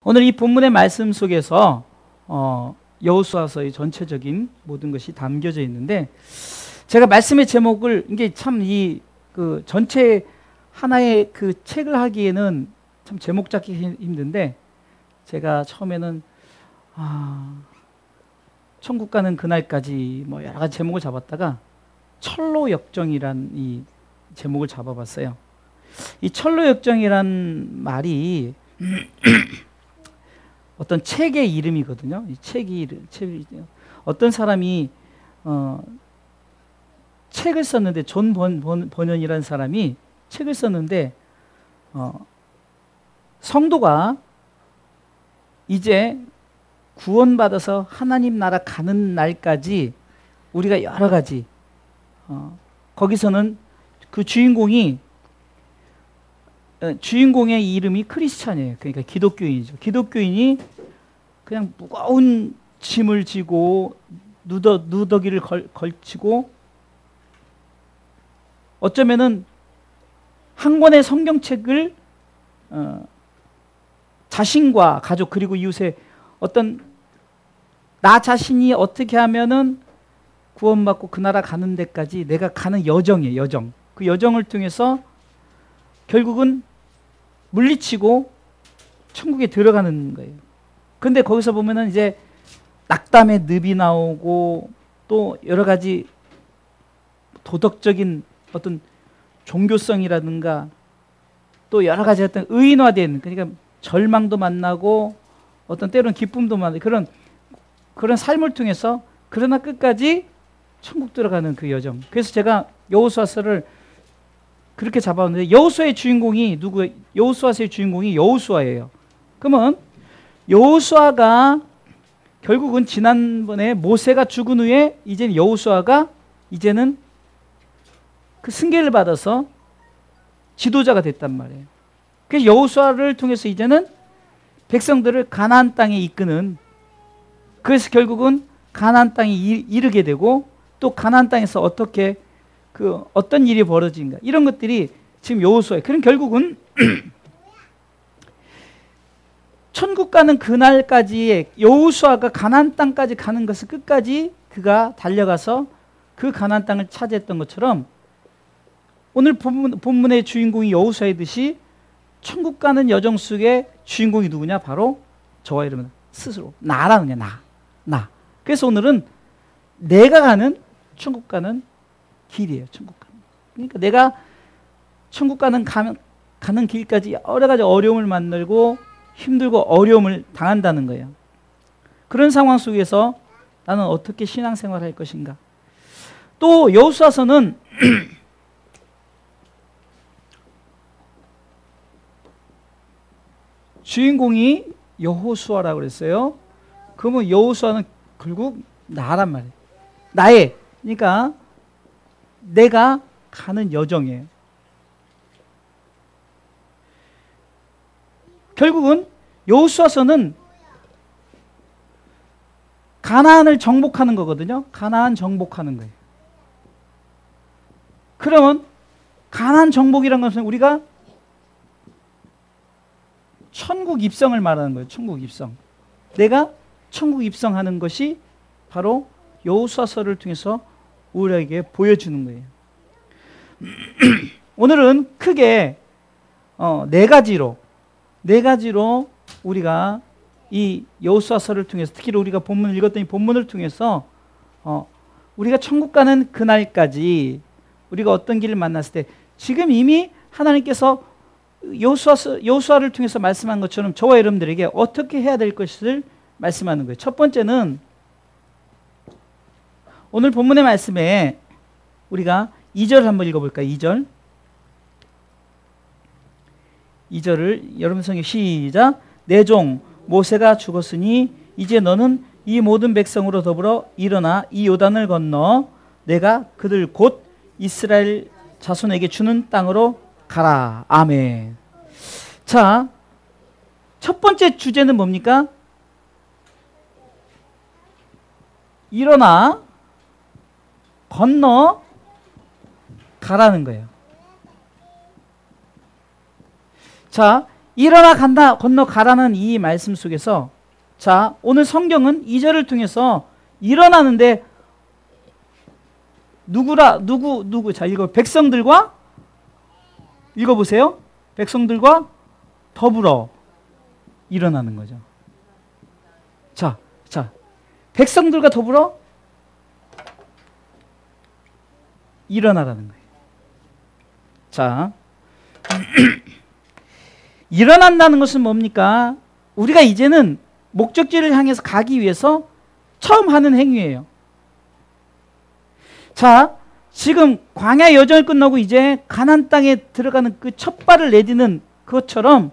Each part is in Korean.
오늘 이 본문의 말씀 속에서 여호수아서의 전체적인 모든 것이 담겨져 있는데, 제가 말씀의 제목을 이게 참 그 전체 하나의 그 책을 하기에는 참 제목 잡기 힘든데, 제가 처음에는 천국 가는 그날까지 뭐 여러 가지 제목을 잡았다가 철로 역정이란 이 제목을 잡아봤어요. 이 철로 역정이란 말이 어떤 책의 이름이거든요. 이 책이 어떤 사람이 책을 썼는데 존 번연이라는 사람이 책을 썼는데 성도가 이제 구원받아서 하나님 나라 가는 날까지 우리가 여러 가지 거기서는 그 주인공의 이름이 크리스찬이에요. 그러니까 기독교인이죠. 기독교인이 그냥 무거운 짐을 지고 누더기를 걸치고 어쩌면은 한 권의 성경책을 자신과 가족 그리고 이웃의 어떤 나 자신이 어떻게 하면은 구원받고 그 나라 가는 데까지 내가 가는 여정이에요. 여정. 그 여정을 통해서 결국은 물리치고 천국에 들어가는 거예요. 근데 거기서 보면은 이제 낙담의 늪이 나오고 또 여러 가지 도덕적인 어떤 종교성이라든가 또 여러 가지 어떤 의인화된, 그러니까 절망도 만나고 어떤 때로는 기쁨도 만나고 그런 삶을 통해서 그러나 끝까지 천국 들어가는 그 여정. 그래서 제가 여호수아서를 그렇게 잡아왔는데, 여호수아의 주인공이 누구예요? 여호수아서의 주인공이 여호수아예요. 그러면 여호수아가 결국은 지난번에 모세가 죽은 후에 이제는 여호수아가 이제는 그 승계를 받아서 지도자가 됐단 말이에요. 그래서 여호수아를 통해서 이제는 백성들을 가나안 땅에 이끄는, 그래서 결국은 가나안 땅에 이르게 되고 또 가나안 땅에서 어떻게 어떤 일이 벌어진가, 이런 것들이 지금 여호수아예요. 그럼 결국은 천국 가는 그날까지 여호수아가 가나안 땅까지 가는 것을 끝까지 그가 달려가서 그 가나안 땅을 차지했던 것처럼 오늘 본문의 주인공이 여호수아이듯이 천국 가는 여정 속에 주인공이 누구냐? 바로 저와 여러분 스스로 나라는 거야. 나. 그래서 오늘은 내가 가는 천국 가는 길이에요. 천국 가는. 그러니까 내가 천국 가는 길까지 여러 가지 어려움을 만들고 힘들고 어려움을 당한다는 거예요. 그런 상황 속에서 나는 어떻게 신앙생활을 할 것인가? 또 여호수아서는 주인공이 여호수아라고 그랬어요. 그러면 여호수아는 결국 나란 말이에요. 나의, 그러니까 내가 가는 여정이에요. 결국은 여호수아서는 가나안을 정복하는 거거든요. 가나안 정복하는 거예요. 그러면 가나안 정복이라는 것은 우리가 천국 입성을 말하는 거예요. 천국 입성. 내가 천국 입성하는 것이 바로 여호수아서를 통해서 우리에게 보여주는 거예요. 오늘은 크게 네 가지로 우리가 이 여호수아서를 통해서, 특히 우리가 본문을 읽었더니 본문을 통해서 우리가 천국 가는 그날까지 우리가 어떤 길을 만났을 때 지금 이미 하나님께서 여호수아를 통해서 말씀한 것처럼 저와 여러분들에게 어떻게 해야 될 것을 말씀하는 거예요. 첫 번째는 오늘 본문의 말씀에 우리가 2절 한번 읽어볼까요? 2절을 여러분 성경 시작. 내 종 모세가 죽었으니 이제 너는 이 모든 백성으로 더불어 일어나 이 요단을 건너 내가 그들 곧 이스라엘 자손에게 주는 땅으로 가라. 아멘. 자, 첫 번째 주제는 뭡니까? 일어나 건너 가라는 거예요. 자, 일어나 간다 건너가라는 이 말씀 속에서 자 오늘 성경은 2절을 통해서 일어나는데 누구 자 이거 백성들과 읽어보세요. 백성들과 더불어 일어나는 거죠. 자 백성들과 더불어 일어나라는 거예요. 자 일어난다는 것은 뭡니까? 우리가 이제는 목적지를 향해서 가기 위해서 처음 하는 행위예요. 자, 지금 광야 여정을 끝나고 이제 가나안 땅에 들어가는 그 첫 발을 내디는 그것처럼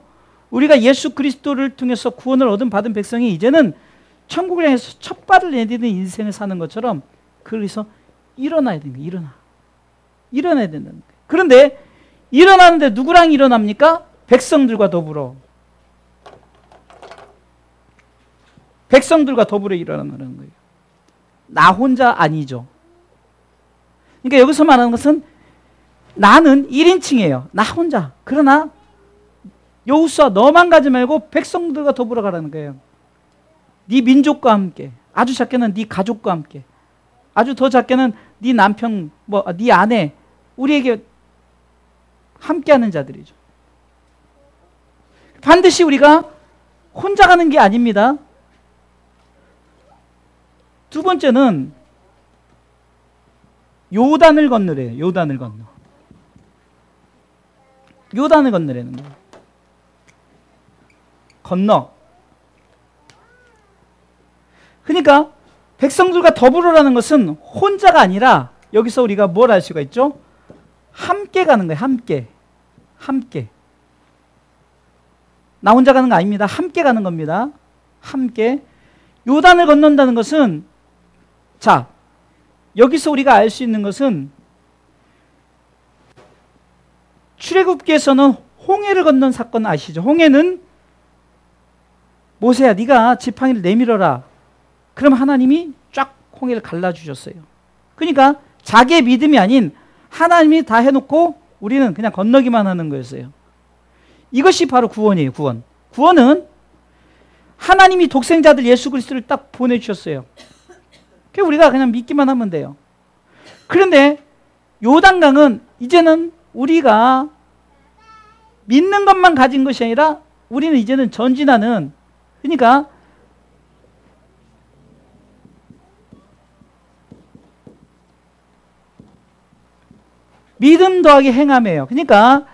우리가 예수 그리스도를 통해서 구원을 받은 백성이 이제는 천국을 향해서 첫 발을 내디는 인생을 사는 것처럼 그래서 일어나야 됩니다. 일어나야 된다는 거예요. 그런데 일어나는데 누구랑 일어납니까? 백성들과 더불어. 백성들과 더불어 일어나는 거예요. 나 혼자 아니죠. 그러니까 여기서 말하는 것은 나는 1인칭이에요. 나 혼자. 그러나 여호수아 너만 가지 말고 백성들과 더불어 가라는 거예요. 네 민족과 함께. 아주 작게는 네 가족과 함께. 아주 더 작게는 네 남편, 네 아내, 우리에게 함께하는 자들이죠. 반드시 우리가 혼자 가는 게 아닙니다. 두 번째는 요단을 건너래요. 요단을 건너라는 거예요. 건너. 그러니까 백성들과 더불어라는 것은 혼자가 아니라 여기서 우리가 뭘 알 수가 있죠? 함께 가는 거예요. 함께. 나 혼자 가는 거 아닙니다. 함께 가는 겁니다. 함께. 요단을 건넌다는 것은 자, 여기서 우리가 알 수 있는 것은 출애굽기에서는 홍해를 건넌 사건 아시죠? 홍해는 모세야 네가 지팡이를 내밀어라. 그럼 하나님이 쫙 홍해를 갈라주셨어요. 그러니까 자기의 믿음이 아닌 하나님이 다 해놓고 우리는 그냥 건너기만 하는 거였어요. 이것이 바로 구원이에요. 구원은 하나님이 독생자들 예수 그리스도를 딱 보내주셨어요. 그래서 우리가 그냥 믿기만 하면 돼요. 그런데 요단강은 이제는 우리가 믿는 것만 가진 것이 아니라 우리는 이제는 전진하는, 그러니까 믿음 더하기 행함이에요. 그러니까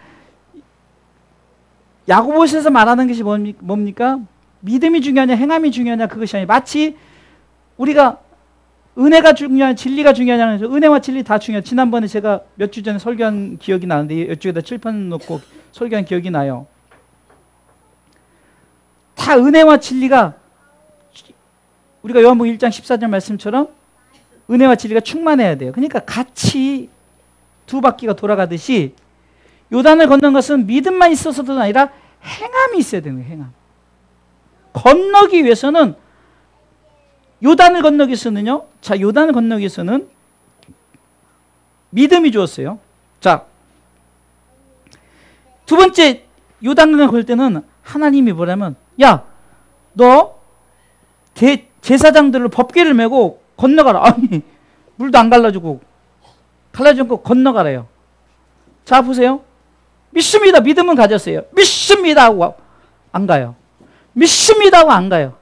야고보서에서 말하는 것이 뭡니까? 믿음이 중요하냐 행함이 중요하냐 그것이 아니라 마치 우리가 은혜가 중요하냐 진리가 중요하냐 은혜와 진리 다 중요해요. 지난번에 제가 몇 주 전에 설교한 기억이 나는데 이쪽에다 칠판 놓고 설교한 기억이 나요. 다 은혜와 진리가 우리가 요한복음 1장 14절 말씀처럼 은혜와 진리가 충만해야 돼요. 그러니까 같이 두 바퀴가 돌아가듯이 요단을 건넌 것은 믿음만 있어서도 아니라 행함이 있어야 되는 거예요. 행함. 건너기 위해서는 요단을 건너기 위해서는요. 자, 요단을 건너기 위해서는 믿음이 좋았어요. 자, 두 번째 요단강을 걸 때는 하나님이 뭐라면 야, 너 제사장들을 법궤를 메고 건너가라. 아니, 물도 안 갈라주고 갈라주고 건너가래요. 자, 보세요. 믿습니다. 믿음은 가졌어요. 믿습니다 하고 안 가요. 믿습니다 하고 안 가요.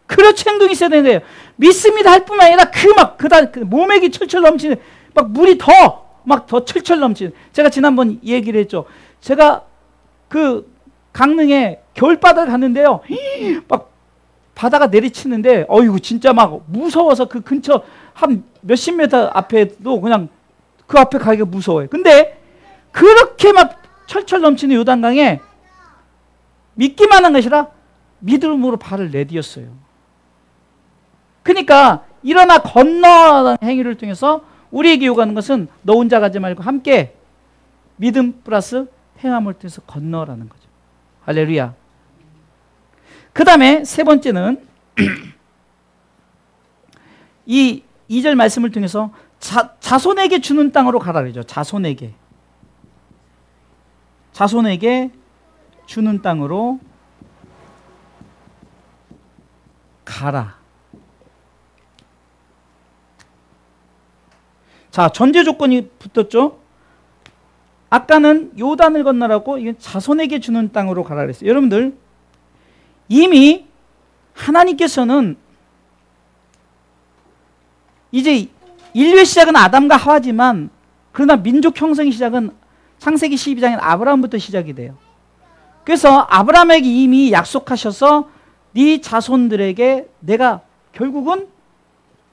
그렇지 행동이 있어야 되는 거예요. 믿습니다 할 뿐만 아니라 그 몸액이 철철 넘치는 막 물이 더 철철 넘치는. 제가 지난번 얘기를 했죠. 제가 그 강릉에 겨울바다를 갔는데요. 막 바다가 내리치는데 어이구 진짜 막 무서워서 그 근처 한 몇십 미터 앞에도 그냥 그 앞에 가기가 무서워요. 근데 그렇게 막 철철 넘치는 요단강에 믿기만 한 것이라 믿음으로 발을 내디었어요. 그러니까 일어나 건너라는 행위를 통해서 우리에게 요구하는 것은 너 혼자 가지 말고 함께 믿음 플러스 행함을 통해서 건너라는 거죠. 할렐루야. 그 다음에 세 번째는 이 2절 말씀을 통해서 자손에게 주는 땅으로 가라 그러죠. 자손에게 주는 땅으로 가라. 자, 전제 조건이 붙었죠. 아까는 요단을 건너라고 이건 자손에게 주는 땅으로 가라 그랬어요. 여러분들 이미 하나님께서는 이제 인류의 시작은 아담과 하와지만 그러나 민족 형성의 시작은 창세기 12장인 아브라함부터 시작이 돼요. 그래서 아브라함에게 이미 약속하셔서 네 자손들에게 내가 결국은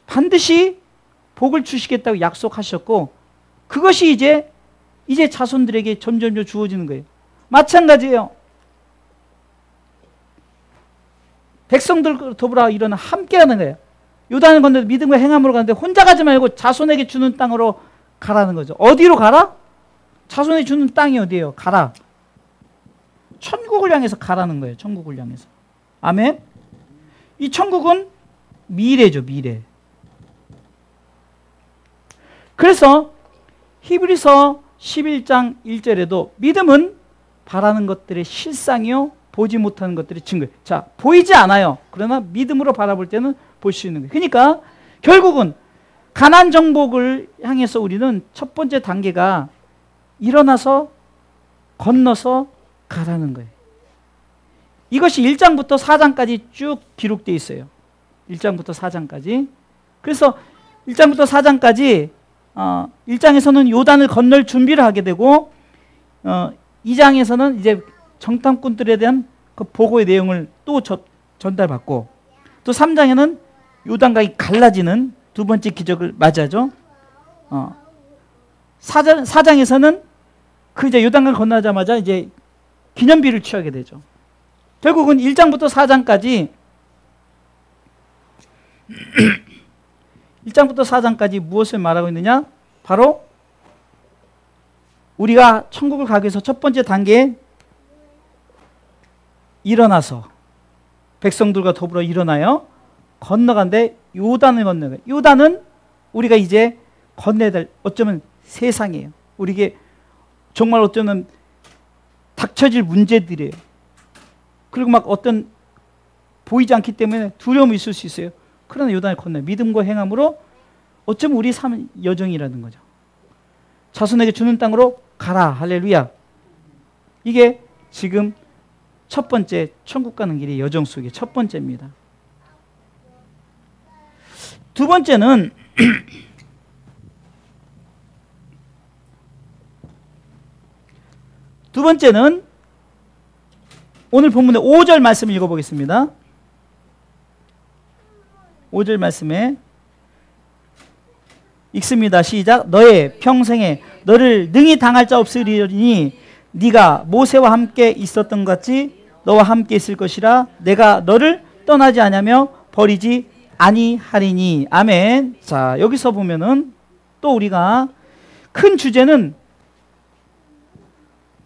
반드시 복을 주시겠다고 약속하셨고 그것이 이제 자손들에게 점점 주어지는 거예요. 마찬가지예요. 백성들 더불어 일어나 함께 하는 거예요. 요단을 건너서 믿음과 행함으로 가는데 혼자 가지 말고 자손에게 주는 땅으로 가라는 거죠. 어디로 가라? 자손에게 주는 땅이 어디예요? 가라. 천국을 향해서 가라는 거예요. 천국을 향해서. 아멘. 이 천국은 미래죠. 미래. 그래서 히브리서 11장 1절에도 믿음은 바라는 것들의 실상이요 보지 못하는 것들의 증거예요. 자, 보이지 않아요. 그러나 믿음으로 바라볼 때는 볼 수 있는 거예요. 그러니까 결국은 가나안 정복을 향해서 우리는 첫 번째 단계가 일어나서 건너서 가라는 거예요. 이것이 1장부터 4장까지 쭉 기록되어 있어요. 1장부터 4장까지. 그래서 1장부터 4장까지 1장에서는 요단을 건널 준비를 하게 되고 2장에서는 이제 정탐꾼들에 대한 그 보고의 내용을 또 전달받고 또 3장에는 요단강이 갈라지는 두 번째 기적을 맞이하죠. 4장에서는 그 이제 요단강을 건너자마자 이제 기념비를 취하게 되죠. 결국은 1장부터 4장까지 1장부터 4장까지 무엇을 말하고 있느냐? 바로 우리가 천국을 가기 위해서 첫 번째 단계에 일어나서 백성들과 더불어 일어나요. 건너간데 요단을 건너가요. 요단은 우리가 이제 건너야 될 어쩌면 세상이에요. 우리에게 정말 어쩌면 닥쳐질 문제들이에요. 그리고 막 어떤 보이지 않기 때문에 두려움이 있을 수 있어요. 그러나 요단을 건너요. 믿음과 행함으로 어쩌면 우리 삶은 여정이라는 거죠. 자손에게 주는 땅으로 가라. 할렐루야. 이게 지금 첫 번째 천국 가는 길의 여정 속의 첫 번째입니다. 두 번째는 오늘 본문의 5절 말씀을 읽어보겠습니다. 5절 말씀에 읽습니다. 시작. 너의 평생에 너를 능히 당할 자 없으리니 네가 모세와 함께 있었던 것 같이 너와 함께 있을 것이라. 내가 너를 떠나지 아니하며 버리지 아니하리니. 아멘. 자, 여기서 보면은 또 우리가 큰 주제는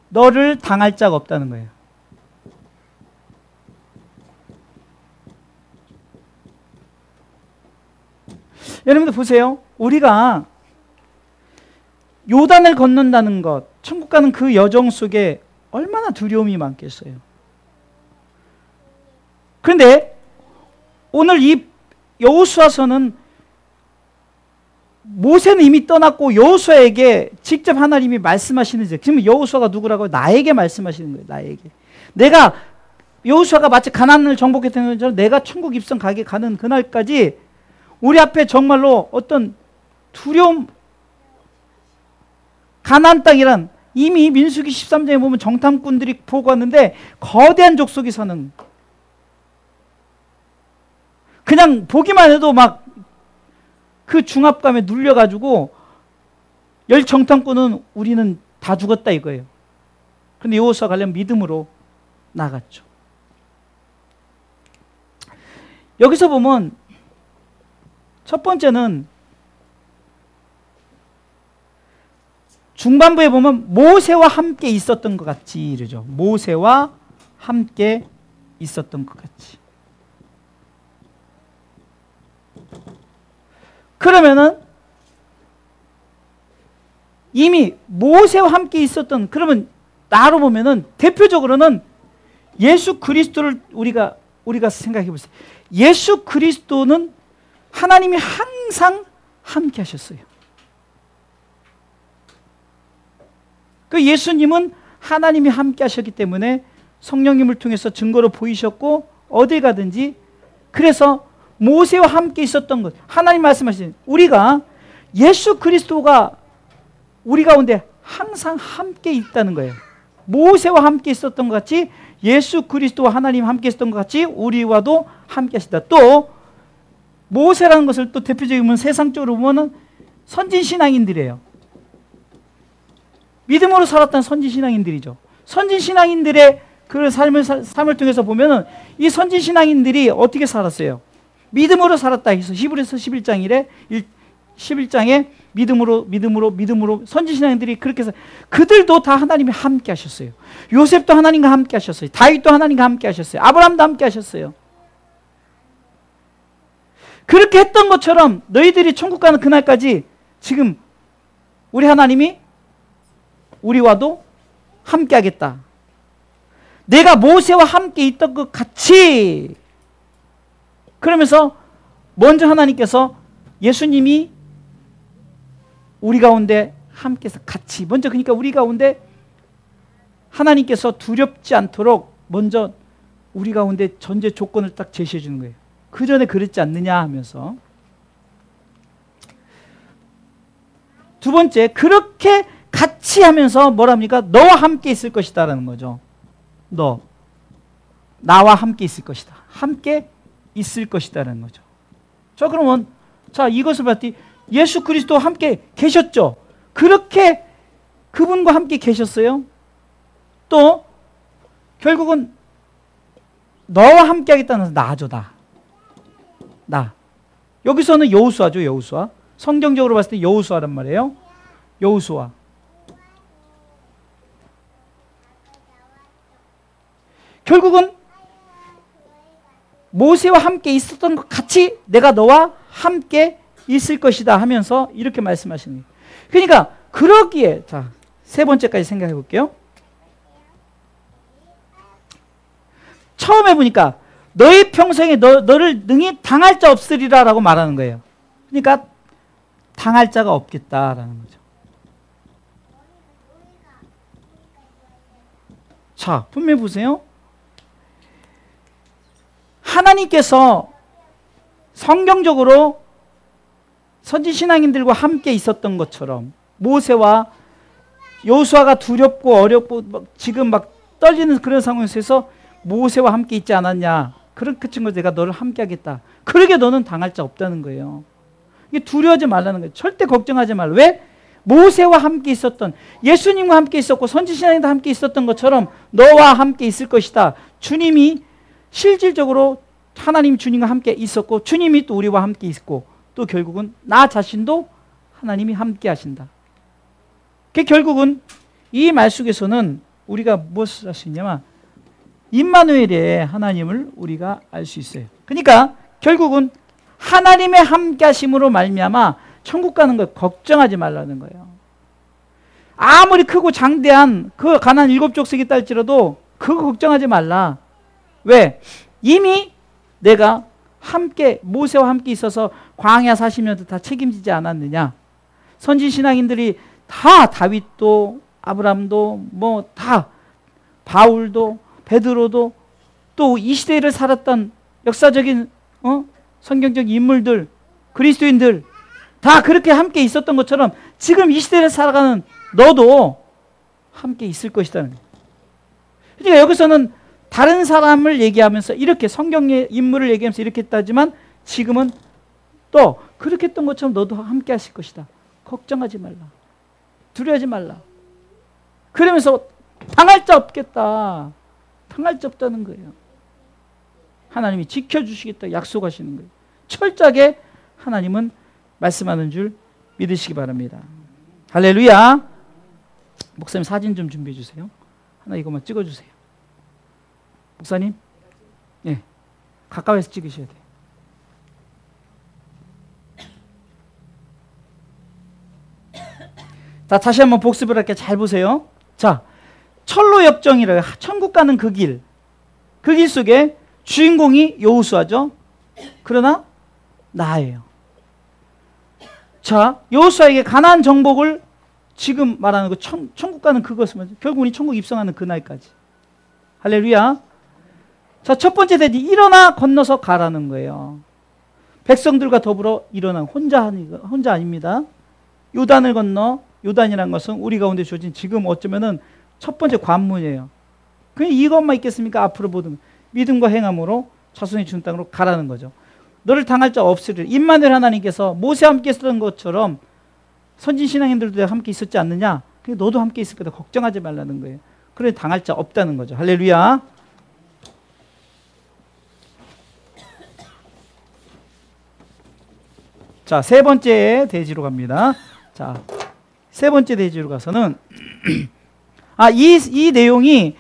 너를 당할 자가 없다는 거예요. 여러분들 보세요. 우리가 요단을 건넌다는 것, 천국 가는 그 여정 속에 얼마나 두려움이 많겠어요. 그런데 오늘 이 여호수아서는 모세는 이미 떠났고 여호수아에게 직접 하나님이 말씀하시는 지 지금 여호수아가 누구라고? 나에게 말씀하시는 거예요. 나에게. 내가 여호수아가 마치 가나안을 정복했던 것처럼 내가 천국 입성 가게 가는 그날까지 우리 앞에 정말로 어떤 두려움, 가나안 땅이란 이미 민수기 13장에 보면 정탐꾼들이 보고 왔는데 거대한 족속이 사는, 그냥 보기만 해도 막 그 중압감에 눌려가지고 열 정탐꾼은 우리는 다 죽었다 이거예요. 그런데 여호수아 가려면 믿음으로 나갔죠. 여기서 보면 첫 번째는 중반부에 보면 모세와 함께 있었던 것 같이 이러죠. 모세와 함께 있었던 것 같이. 그러면은 이미 모세와 함께 있었던, 그러면 나로 보면은 대표적으로는 예수 그리스도를 우리가 생각해 보세요. 예수 그리스도는 하나님이 항상 함께 하셨어요. 그 예수님은 하나님이 함께 하셨기 때문에 성령님을 통해서 증거로 보이셨고 어디 가든지, 그래서 모세와 함께 있었던 것, 하나님 말씀하신 우리가 예수 그리스도가 우리 가운데 항상 함께 있다는 거예요. 모세와 함께 있었던 것 같이 예수 그리스도와 하나님 함께 있었던 것 같이 우리와도 함께 하시다. 또 모세라는 것을 또 대표적으로 세상적으로 보면은 선진신앙인들이에요. 믿음으로 살았던 선진신앙인들이죠. 선진신앙인들의 그 삶을 통해서 보면은 이 선진신앙인들이 어떻게 살았어요? 믿음으로 살았다 해서 히브리서 11장에 믿음으로 선지신앙들이 그렇게 해서 그들도 다 하나님이 함께 하셨어요. 요셉도 하나님과 함께 하셨어요. 다윗도 하나님과 함께 하셨어요. 아브라함도 함께 하셨어요. 그렇게 했던 것처럼 너희들이 천국 가는 그날까지 지금 우리 하나님이 우리와도 함께 하겠다. 내가 모세와 함께 있던 것 같이. 그러면서 먼저 하나님께서 예수님이 우리 가운데 함께해서 같이 먼저, 그러니까 우리 가운데 하나님께서 두렵지 않도록 먼저 우리 가운데 전제 조건을 딱 제시해 주는 거예요. 그 전에 그랬지 않느냐 하면서. 두 번째, 그렇게 같이 하면서 뭐랍니까? 너와 함께 있을 것이다 라는 거죠. 나와 함께 있을 것이다. 함께 있을 것이다 라는 거죠. 자, 그러면 이것을 봤더니 예수 그리스도와 함께 계셨죠. 그렇게 그분과 함께 계셨어요. 또 결국은 너와 함께 하겠다는 나죠. 나. 여기서는 여호수아죠. 여호수아. 성경적으로 봤을 때 여호수아란 말이에요. 여호수아. 결국은 모세와 함께 있었던 것 같이 내가 너와 함께 있을 것이다 하면서 이렇게 말씀하시는 거예요. 그러니까 그러기에, 세 번째까지 생각해 볼게요. 처음에 보니까 너희 평생에 너를 능히 당할 자 없으리라 라고 말하는 거예요. 그러니까 당할 자가 없겠다라는 거죠. 자, 분명히 보세요. 하나님께서 성경적으로 선지신앙인들과 함께 있었던 것처럼 모세와 여호수아가 두렵고 어렵고 지금 막 떨리는 그런 상황에서 모세와 함께 있지 않았냐. 그렇게 친구 내가 너를 함께 하겠다. 그러게 너는 당할 자 없다는 거예요. 이게 두려워하지 말라는 거예요. 절대 걱정하지 말라. 왜? 모세와 함께 있었던, 예수님과 함께 있었고 선지신앙인과 함께 있었던 것처럼 너와 함께 있을 것이다. 주님이 실질적으로 하나님 주님과 함께 있었고 주님이 또 우리와 함께 있고 또 결국은 나 자신도 하나님이 함께 하신다. 결국은 이 말 속에서는 우리가 무엇을 할 수 있냐면 임마누엘의 하나님을 우리가 알 수 있어요. 그러니까 결국은 하나님의 함께 하심으로 말미암아 천국 가는 걸 걱정하지 말라는 거예요. 아무리 크고 장대한 그 가나안 7족속이 딸지라도 그거 걱정하지 말라. 왜? 이미 내가 함께 모세와 함께 있어서 광야 40년도 다 책임지지 않았느냐. 선지신앙인들이 다 다윗도 아브라함도 뭐 다 바울도 베드로도 또 이 시대를 살았던 역사적인 성경적 인물들 그리스도인들 다 그렇게 함께 있었던 것처럼 지금 이 시대를 살아가는 너도 함께 있을 것이다. 그러니까 여기서는 다른 사람을 얘기하면서 이렇게 성경의 인물을 얘기하면서 이렇게 했다지만 지금은 또 그렇게 했던 것처럼 너도 함께 하실 것이다. 걱정하지 말라. 두려워하지 말라. 그러면서 당할 자 없겠다. 당할 자 없다는 거예요. 하나님이 지켜주시겠다 약속하시는 거예요. 철저하게 하나님은 말씀하는 줄 믿으시기 바랍니다. 할렐루야. 목사님 사진 좀 준비해 주세요. 하나 이것만 찍어주세요. 목사님, 예, 가까이서 찍으셔야 돼요. 자, 다시 한번 복습을 할게요. 잘 보세요. 자, 철로 역정이라 천국 가는 그 길. 그 길 속에 주인공이 여호수아죠. 그러나 나예요. 자, 여호수아에게 가나안 정복을 지금 말하는 그 천국 가는 그것을 말이죠. 결국 이 천국 입성하는 그날까지. 할렐루야. 자, 첫 번째 대지 일어나 건너서 가라는 거예요. 백성들과 더불어 일어나 혼자 아닙니다. 요단을 건너, 요단이라는 것은 우리 가운데 주어진 지금 어쩌면은 첫 번째 관문이에요. 그냥 이것만 있겠습니까? 앞으로 모든 믿음과 행함으로 자손이 주는 땅으로 가라는 거죠. 너를 당할 자 없으리라. 임마누엘 하나님께서 모세와 함께 있었던 것처럼 선진 신앙인들도 함께 있었지 않느냐? 그러니까 너도 함께 있을 거다. 걱정하지 말라는 거예요. 그래 당할 자 없다는 거죠. 할렐루야. 자, 세 번째 대지로 갑니다. 자, 세 번째 대지로 가서는 이 내용이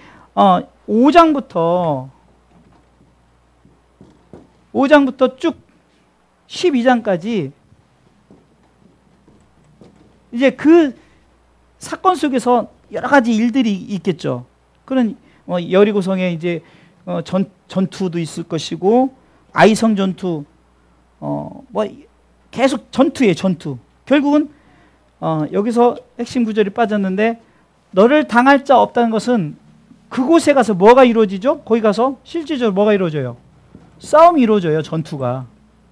5장부터 쭉 12장까지 이제 그 사건 속에서 여러 가지 일들이 있겠죠. 그런 여리고성에 이제 전투도 있을 것이고 아이성 전투 계속 전투예요. 전투. 결국은 여기서 핵심 구절이 빠졌는데 너를 당할 자 없다는 것은 그곳에 가서 뭐가 이루어지죠? 거기 가서 실질적으로 뭐가 이루어져요? 싸움이 이루어져요. 전투가.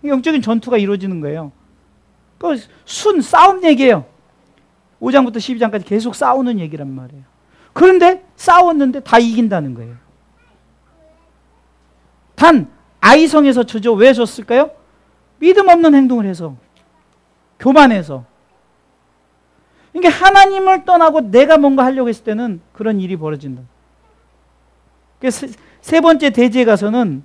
영적인 전투가 이루어지는 거예요. 그 싸움 얘기예요. 5장부터 12장까지 계속 싸우는 얘기란 말이에요. 그런데 싸웠는데 다 이긴다는 거예요. 단 아이성에서 저죠. 왜 졌을까요? 믿음 없는 행동을 해서, 교만해서. 이게 하나님을 떠나고 내가 뭔가 하려고 했을 때는 그런 일이 벌어진다. 그래서 세 번째 대지에 가서는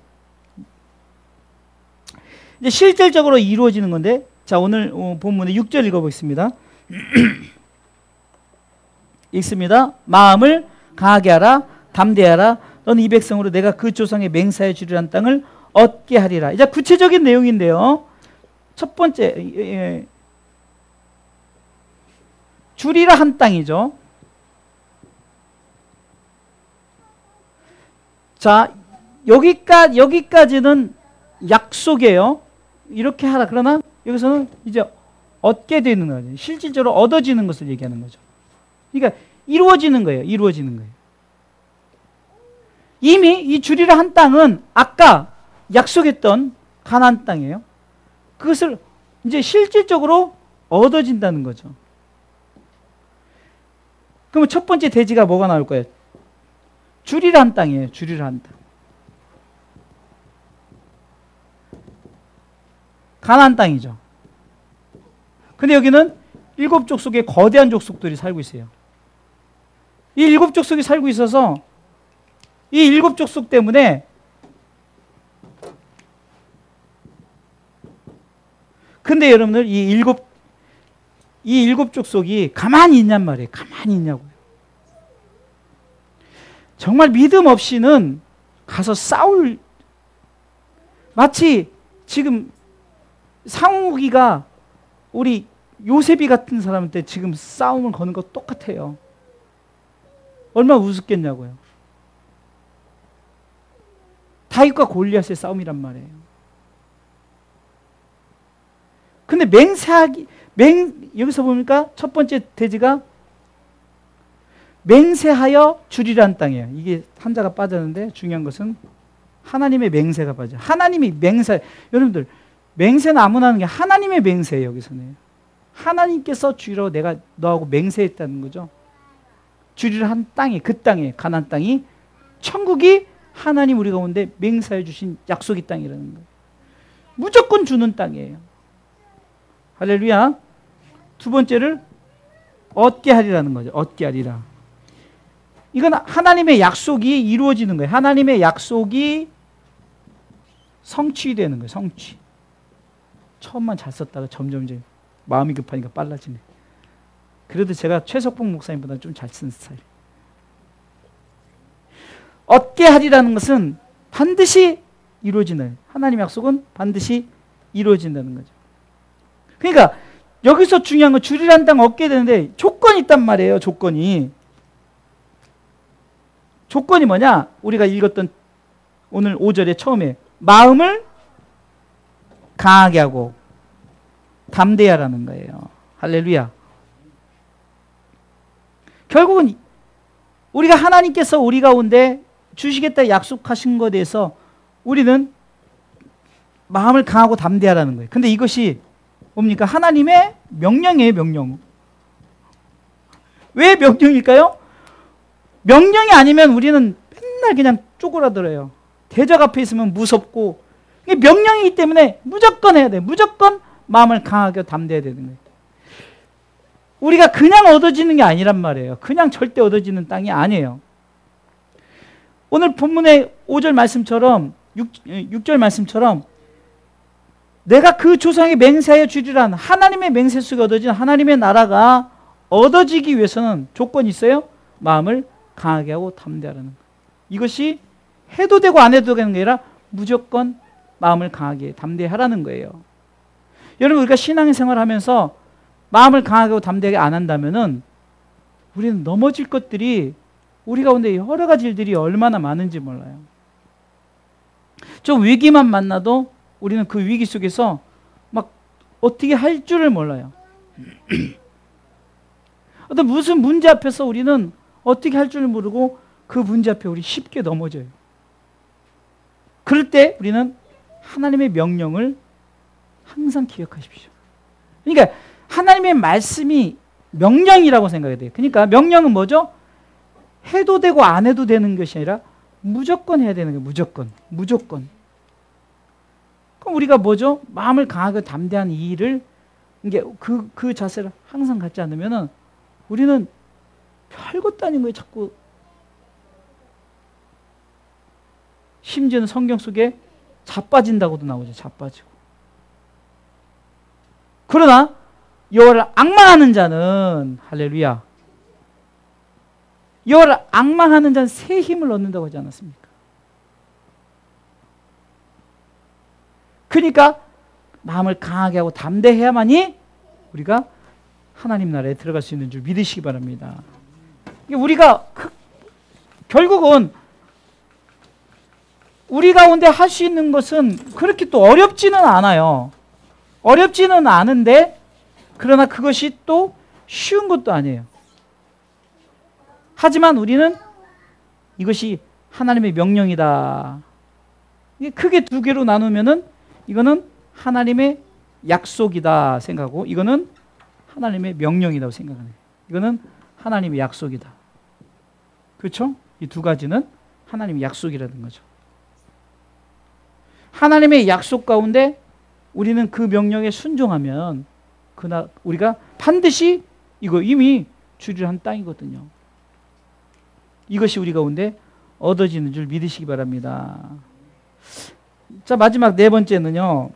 이제 실질적으로 이루어지는 건데, 자, 오늘 본문의 6절 읽어보겠습니다. 읽습니다. 마음을 강하게 하라, 담대하라. 너는 이 백성으로 내가 그 조상의 맹세하여 주리란 땅을 얻게 하리라. 이제 구체적인 내용인데요. 첫 번째, 주리라 한 땅이죠. 자, 여기까지는 약속이에요. 이렇게 하라. 그러나 여기서는 이제 얻게 되는 거죠. 실질적으로 얻어지는 것을 얘기하는 거죠. 그러니까 이루어지는 거예요. 이루어지는 거예요. 이미 이 주리라 한 땅은 아까 약속했던 가나안 땅이에요. 그것을 이제 실질적으로 얻어진다는 거죠. 그러면 첫 번째 대지가 뭐가 나올 거예요? 주리라 한 땅이에요. 주리라 한 땅. 가나안 땅이죠. 근데 여기는 7 족속의 거대한 족속들이 살고 있어요. 이 7 족속이 살고 있어서 이 7 족속 때문에 근데 여러분들 이 일곱 족속이 가만히 있냔 말이에요. 가만히 있냐고요. 정말 믿음 없이는 가서 싸울 마치 지금 상욱이가 우리 요셉이 같은 사람한테 지금 싸움을 거는 거 똑같아요. 얼마나 우습겠냐고요. 다윗과 골리앗의 싸움이란 말이에요. 근데 여기서 보니까 첫 번째 대지가 맹세하여 주리란 땅이에요. 이게 한자가 빠졌는데 중요한 것은 하나님의 맹세가 빠져. 하나님이 맹세, 여러분들 맹세는 아무나 하는 게 하나님의 맹세예요. 여기서는 하나님께서 주리라고 내가 너하고 맹세했다는 거죠. 주리라 한 땅이, 그 땅에 가나안 땅이 천국이 하나님 우리 가운데 맹세해 주신 약속의 땅이라는 거예요. 무조건 주는 땅이에요. 할렐루야. 두 번째를 얻게 하리라는 거죠. 얻게 하리라. 이건 하나님의 약속이 이루어지는 거예요. 하나님의 약속이 성취되는 거예요. 성취. 처음만 잘 썼다가 점점 마음이 급하니까 빨라지네. 그래도 제가 최석봉 목사님보다 좀 잘 쓴 스타일. 얻게 하리라는 것은 반드시 이루어지는 거예요. 하나님의 약속은 반드시 이루어진다는 거죠. 그러니까 여기서 중요한 건 주리란 땅 얻게 되는데 조건이 있단 말이에요. 조건이 뭐냐? 우리가 읽었던 오늘 5절에 처음에 마음을 강하게 하고 담대히 하라는 거예요. 할렐루야. 결국은 우리가 하나님께서 우리 가운데 주시겠다 약속하신 것에 대해서 우리는 마음을 강하고 담대하라는 거예요. 근데 이것이 뭡니까? 하나님의 명령이에요, 명령. 왜 명령일까요? 명령이 아니면 우리는 맨날 그냥 쪼그라들어요. 대적 앞에 있으면 무섭고, 이게 명령이기 때문에 무조건 해야 돼요. 무조건 마음을 강하게 담대해야 되는 거예요. 우리가 그냥 얻어지는 게 아니란 말이에요. 그냥 절대 얻어지는 땅이 아니에요. 오늘 본문의 5절 말씀처럼 6절 말씀처럼 내가 그 조상에게 맹세하여 주리란 하나님의 맹세 속에 얻어진 하나님의 나라가 얻어지기 위해서는 조건이 있어요. 마음을 강하게 하고 담대하라는 거예요. 이것이 해도 되고 안 해도 되는 게 아니라 무조건 마음을 강하게 담대하라는 거예요. 여러분, 우리가 신앙생활을 하면서 마음을 강하게 하고 담대하게 안 한다면은 우리는 넘어질 것들이 우리 가운데 여러 가지 일들이 얼마나 많은지 몰라요. 좀 위기만 만나도 우리는 그 위기 속에서 막 어떻게 할 줄을 몰라요. 어떤 무슨 문제 앞에서 우리는 어떻게 할 줄을 모르고 그 문제 앞에 우리 쉽게 넘어져요. 그럴 때 우리는 하나님의 명령을 항상 기억하십시오. 그러니까 하나님의 말씀이 명령이라고 생각해야 돼요. 그러니까 명령은 뭐죠? 해도 되고 안 해도 되는 것이 아니라 무조건 해야 되는 거예요. 무조건. 무조건. 그럼 우리가 뭐죠? 마음을 강하게 담대한 이 일을, 이게 그 자세를 항상 갖지 않으면은 우리는 별것도 아닌 거예요. 자꾸. 심지어는 성경 속에 자빠진다고도 나오죠. 자빠지고. 그러나 여호와를 앙망하는 자는, 할렐루야, 여호와를 앙망하는 자는 새 힘을 얻는다고 하지 않았습니까? 그러니까 마음을 강하게 하고 담대해야만이 우리가 하나님 나라에 들어갈 수 있는 줄 믿으시기 바랍니다. 우리가 결국은 우리 가운데 할 수 있는 것은 그렇게 또 어렵지는 않아요. 어렵지는 않은데, 그러나 그것이 또 쉬운 것도 아니에요. 하지만 우리는 이것이 하나님의 명령이다. 이게 크게 두 개로 나누면은 이거는 하나님의 약속이다 생각하고, 이거는 하나님의 명령이라고 생각하는 거예요. 이거는 하나님의 약속이다. 그렇죠? 이 두 가지는 하나님의 약속이라는 거죠. 하나님의 약속 가운데 우리는 그 명령에 순종하면 우리가 반드시 이거 이미 주리를 한 땅이거든요. 이것이 우리 가운데 얻어지는 줄 믿으시기 바랍니다. 자, 마지막 네 번째는요.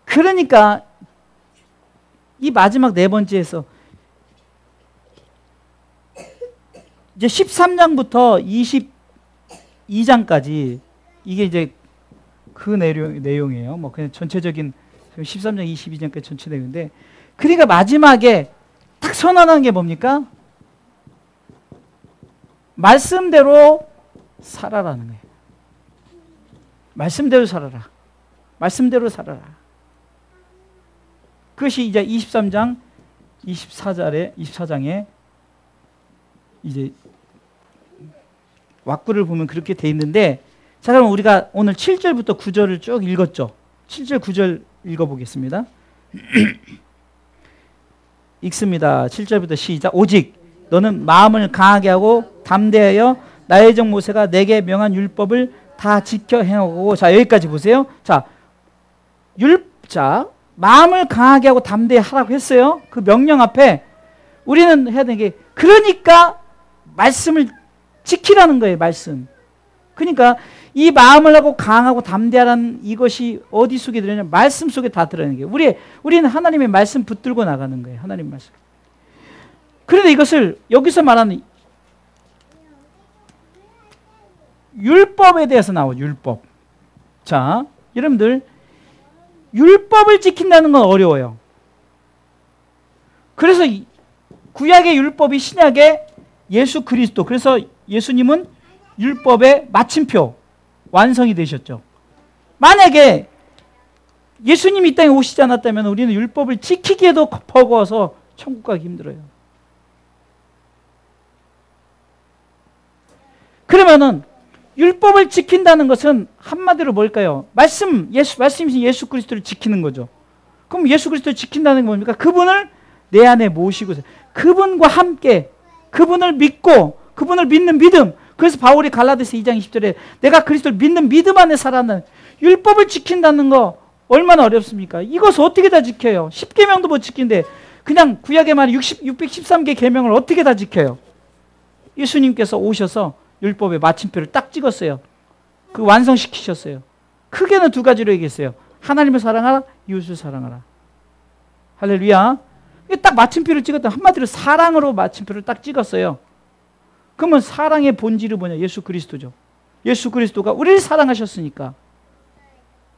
그러니까 이 마지막 네 번째에서 이제 13장부터 22장까지 이게 이제 그 내용이에요. 뭐 그냥 전체적인 13장 22장까지 전체 내용인데, 그러니까 마지막에 딱 선언한 게 뭡니까? 말씀대로 살아라는 거예요. 말씀대로 살아라. 말씀대로 살아라. 그것이 이제 23장 24장에 이제 왁구를 보면 그렇게 돼 있는데, 자, 그럼 우리가 오늘 7절부터 9절을 쭉 읽었죠. 7절 9절 읽어보겠습니다. 읽습니다. 7절부터 시작. 오직 너는 마음을 강하게 하고 담대하여 나의 종 모세가 내게 명한 율법을 다 지켜 행하고. 자, 여기까지 보세요. 자, 마음을 강하게 하고 담대하라고 했어요. 그 명령 앞에 우리는 해야 되는 게, 그러니까 말씀을 지키라는 거예요. 말씀. 그러니까 이 마음을 하고 강하고 담대하라는 이것이 어디 속에 들어있냐? 말씀 속에 다 들어있는 거예요. 우리는 하나님의 말씀 붙들고 나가는 거예요. 하나님 말씀. 그런데 이것을 여기서 말하는 율법에 대해서 나오죠. 율법. 자, 여러분들, 율법을 지킨다는 건 어려워요. 그래서 구약의 율법이 신약의 예수 그리스도, 그래서 예수님은 율법의 마침표, 완성이 되셨죠. 만약에 예수님이 이 땅에 오시지 않았다면 우리는 율법을 지키기에도 버거워서 천국 가기 힘들어요. 그러면은 율법을 지킨다는 것은 한마디로 뭘까요? 말씀이신 예수 그리스도를 지키는 거죠. 그럼 예수 그리스도를 지킨다는 게 뭡니까? 그분을 내 안에 모시고 그분과 함께 그분을 믿고 그분을 믿는 믿음. 그래서 바울이 갈라디아서 2장 20절에 내가 그리스도를 믿는 믿음 안에 살아는 율법을 지킨다는 거 얼마나 어렵습니까? 이것을 어떻게 다 지켜요? 10계명도 못 지킨데 그냥 구약에 말한 613개 계명을 어떻게 다 지켜요? 예수님께서 오셔서 율법의 마침표를 딱 찍었어요. 그 완성시키셨어요. 크게는 두 가지로 얘기했어요. 하나님을 사랑하라, 이웃을 사랑하라. 할렐루야. 이게 딱 마침표를 찍었다. 한마디로 사랑으로 마침표를 딱 찍었어요. 그러면 사랑의 본질이 뭐냐? 예수 그리스도죠. 예수 그리스도가 우리를 사랑하셨으니까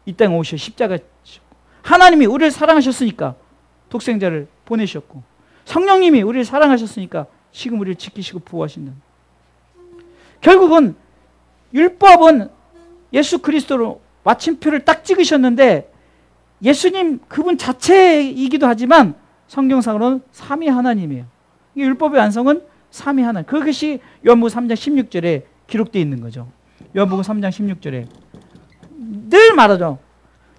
이 땅에 오셔 십자가 지셨고, 하나님이 우리를 사랑하셨으니까 독생자를 보내셨고, 성령님이 우리를 사랑하셨으니까 지금 우리를 지키시고 보호하신다. 결국은 율법은 예수 그리스도로 마침표를 딱 찍으셨는데 예수님 그분 자체이기도 하지만 성경상으로는 삼위 하나님이에요. 이 율법의 완성은 삼위 하나님. 그것이 요한복음 3장 16절에 기록되어 있는 거죠. 요한복음 3장 16절에 늘 말하죠.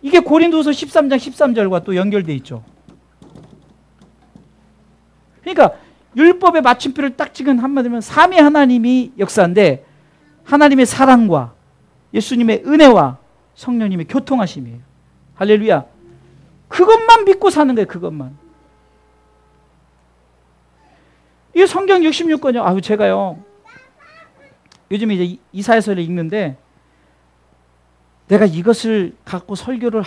이게 고린도후서 13장 13절과 또 연결되어 있죠. 그러니까 율법의 마침표를 딱 찍은 한마디면 삼위 하나님이 역사인데 하나님의 사랑과 예수님의 은혜와 성령님의 교통하심이에요. 할렐루야. 그것만 믿고 사는 거예요. 그것만. 이 성경 66권이요. 제가요. 요즘에 이제 이사야서를 읽는데 내가 이것을 갖고 설교를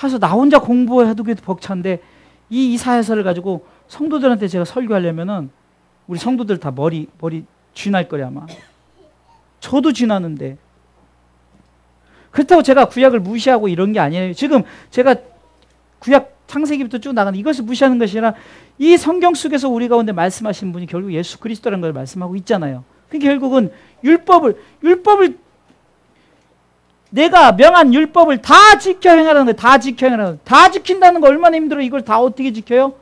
해서 나 혼자 공부해도 벅찬데 이 이사야서를 가지고 성도들한테 제가 설교하려면은 우리 성도들 다 머리 쥐날 거래 아마. 저도 쥐나는데. 그렇다고 제가 구약을 무시하고 이런 게 아니에요. 지금 제가 구약 창세기부터 쭉 나가는 이것을 무시하는 것이 아니라 이 성경 속에서 우리 가운데 말씀하신 분이 결국 예수 그리스도라는 걸 말씀하고 있잖아요. 그러니까 결국은 율법을 내가 명한 율법을 다 지켜 행하라는 거예요. 다 지켜 행하라는 거예요. 다 지킨다는 거 얼마나 힘들어. 이걸 다 어떻게 지켜요?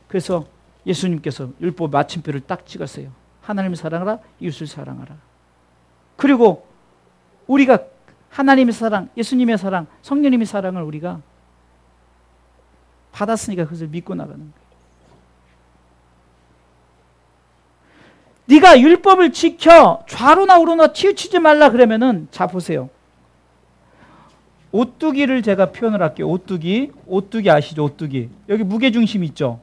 그래서 예수님께서 율법 마침표를 딱 찍었어요. 하나님을 사랑하라, 이웃을 사랑하라. 그리고 우리가 하나님의 사랑, 예수님의 사랑, 성령님의 사랑을 우리가 받았으니까 그것을 믿고 나가는 거예요. 네가 율법을 지켜 좌로나 우로나 치우치지 말라 그러면은 자 보세요. 오뚜기를 제가 표현을 할게요. 오뚜기 아시죠? 오뚜기. 여기 무게중심 있죠?